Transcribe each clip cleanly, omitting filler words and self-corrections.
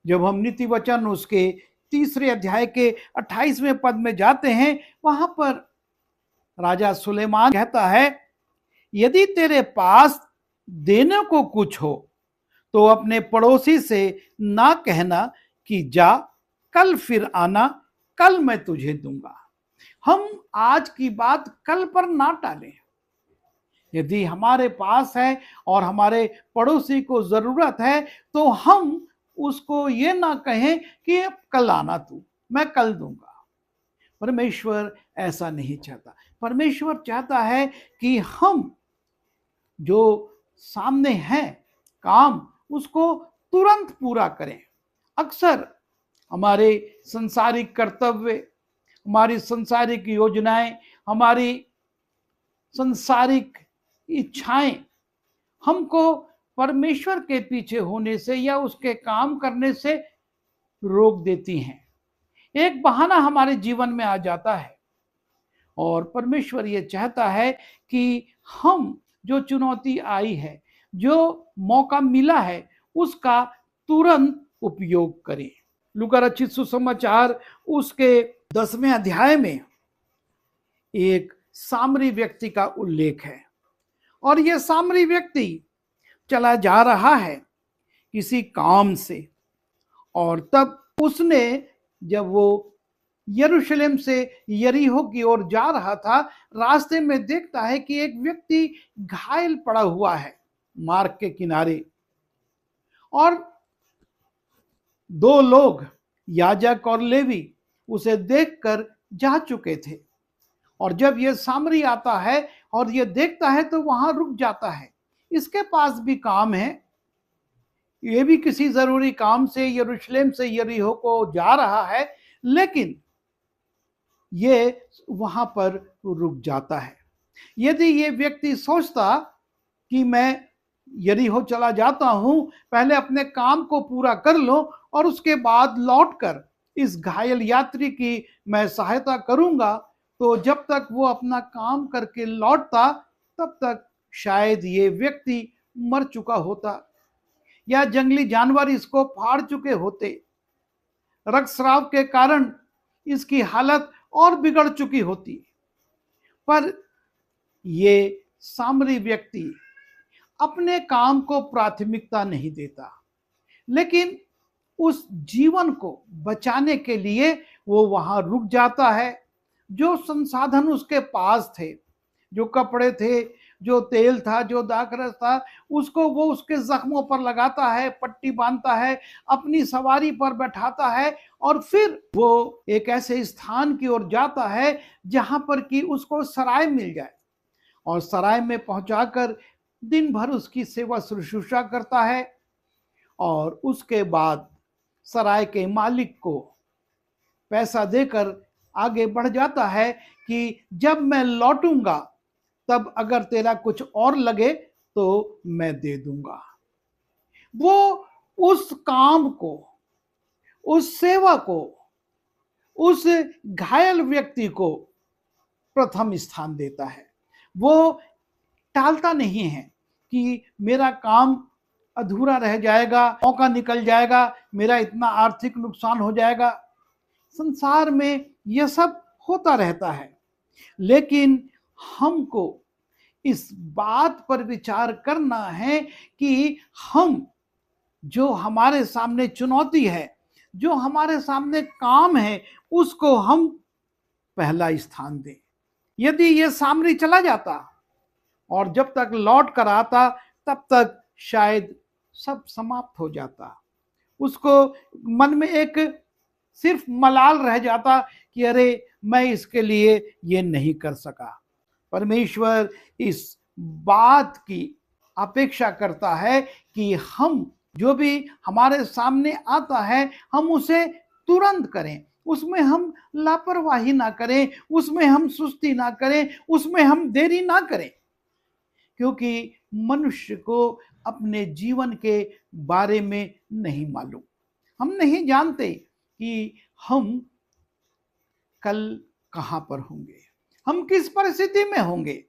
जब हम नीति वचन उसके 3 अध्याय के 28वें पद में जाते हैं, वहां पर राजा सुलेमान कहता है, यदि तेरे पास देने को कुछ हो तो अपने पड़ोसी से ना कहना कि जा, कल फिर आना, कल मैं तुझे दूंगा। हम आज की बात कल पर ना टालें। यदि हमारे पास है और हमारे पड़ोसी को जरूरत है तो हम उसको ये ना कहें कि अब कल आना तू, मैं कल दूंगा। परमेश्वर ऐसा नहीं चाहता। परमेश्वर चाहता है कि हम जो सामने है काम, उसको तुरंत पूरा करें। अक्सर हमारे संसारिक कर्तव्य, हमारी संसारिक योजनाएं, हमारी संसारिक इच्छाएं हमको परमेश्वर के पीछे होने से या उसके काम करने से रोक देती हैं। एक बहाना हमारे जीवन में आ जाता है और परमेश्वर ये चाहता है कि हम जो चुनौती आई है, जो मौका मिला है, उसका तुरंत उपयोग करें। लूका रचित सुसमाचार उसके 10वें अध्याय में एक सामरी व्यक्ति का उल्लेख है और यह सामरी व्यक्ति चला जा रहा है किसी काम से, और तब उसने, जब वो यरूशलेम से यरीहो की ओर जा रहा था, रास्ते में देखता है कि एक व्यक्ति घायल पड़ा हुआ है मार्ग के किनारे, और 2 लोग, याजक और लेवी, उसे देखकर जा चुके थे। और जब यह सामरी आता है और यह देखता है तो वहां रुक जाता है। इसके पास भी काम है, ये भी किसी जरूरी काम से यरूशलेम से यरीहो को जा रहा है, लेकिन ये वहां पर रुक जाता है। यदि ये व्यक्ति सोचता कि मैं यरीहो चला जाता हूं, पहले अपने काम को पूरा कर लो और उसके बाद लौटकर इस घायल यात्री की मैं सहायता करूंगा, तो जब तक वो अपना काम करके लौटता तब तक शायद ये व्यक्ति मर चुका होता या जंगली जानवर इसको फाड़ चुके होते। रक्तस्राव के कारण इसकी हालत और बिगड़ चुकी होती। पर ये सामरी व्यक्ति अपने काम को प्राथमिकता नहीं देता, लेकिन उस जीवन को बचाने के लिए वो वहां रुक जाता है। जो संसाधन उसके पास थे, जो कपड़े थे, जो तेल था, जो दाखरस था, उसको वो उसके जख्मों पर लगाता है, पट्टी बांधता है, अपनी सवारी पर बैठाता है और फिर वो एक ऐसे स्थान की ओर जाता है जहां पर कि उसको सराय मिल जाए, और सराय में पहुंचाकर दिन भर उसकी सेवा शुश्रूषा करता है और उसके बाद सराय के मालिक को पैसा देकर आगे बढ़ जाता है कि जब मैं लौटूंगा तब अगर तेरा कुछ और लगे तो मैं दे दूंगा। वो उस काम को, उस सेवा को, उस घायल व्यक्ति को प्रथम स्थान देता है। वो टालता नहीं है कि मेरा काम अधूरा रह जाएगा, मौका निकल जाएगा, मेरा इतना आर्थिक नुकसान हो जाएगा। संसार में यह सब होता रहता है, लेकिन हमको इस बात पर विचार करना है कि हम, जो हमारे सामने चुनौती है, जो हमारे सामने काम है, उसको हम पहला स्थान दें। यदि यह सामरी चला जाता और जब तक लौट कर आता तब तक शायद सब समाप्त हो जाता। उसको मन में एक सिर्फ मलाल रह जाता कि अरे मैं इसके लिए ये नहीं कर सका। परमेश्वर इस बात की अपेक्षा करता है कि हम जो भी हमारे सामने आता है हम उसे तुरंत करें, उसमें हम लापरवाही ना करें, उसमें हम सुस्ती ना करें, उसमें हम देरी ना करें, क्योंकि मनुष्य को अपने जीवन के बारे में नहीं मालूम। हम नहीं जानते कि हम कल कहां पर होंगे, हम किस परिस्थिति में होंगे,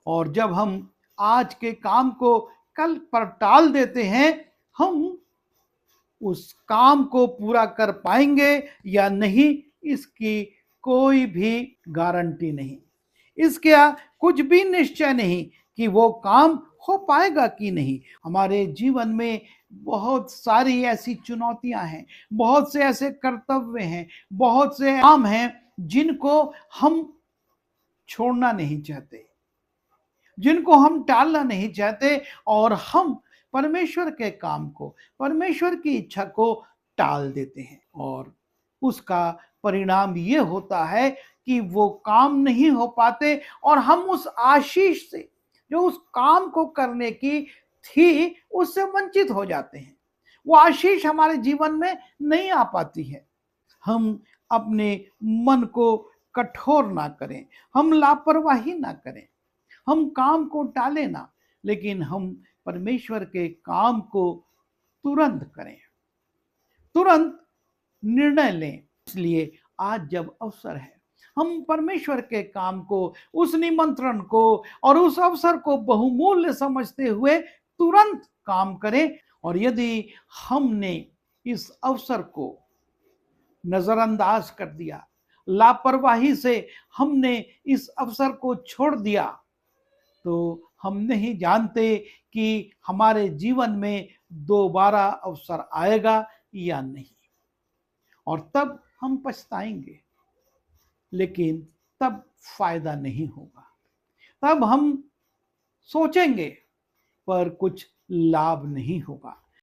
और जब हम आज के काम को कल पर टाल देते हैं, हम उस काम को पूरा कर पाएंगे या नहीं, इसकी कोई भी गारंटी नहीं। इसका कुछ भी निश्चय नहीं कि वो काम हो पाएगा कि नहीं। हमारे जीवन में बहुत सारी ऐसी चुनौतियां हैं, बहुत से ऐसे कर्तव्य हैं, बहुत से काम हैं जिनको हम छोड़ना नहीं चाहते, जिनको हम टालना नहीं चाहते, और हम परमेश्वर के काम को, परमेश्वर की इच्छा को टाल देते हैं। और उसका परिणाम ये होता है कि वो काम नहीं हो पाते और हम उस आशीष से जो उस काम को करने की थी उससे वंचित हो जाते हैं। वो आशीष हमारे जीवन में नहीं आ पाती है। हम अपने मन को कठोर ना करें, हम लापरवाही ना करें, हम काम को टालें ना, लेकिन हम परमेश्वर के काम को तुरंत करें, तुरंत निर्णय लें। इसलिए आज जब अवसर है, हम परमेश्वर के काम को, उस निमंत्रण को और उस अवसर को बहुमूल्य समझते हुए तुरंत काम करें। और यदि हमने इस अवसर को नजरअंदाज कर दिया, लापरवाही से हमने इस अवसर को छोड़ दिया, तो हम नहीं जानते कि हमारे जीवन में दोबारा अवसर आएगा या नहीं, और तब हम पछताएंगे, लेकिन तब फायदा नहीं होगा। तब हम सोचेंगे पर कुछ लाभ नहीं होगा।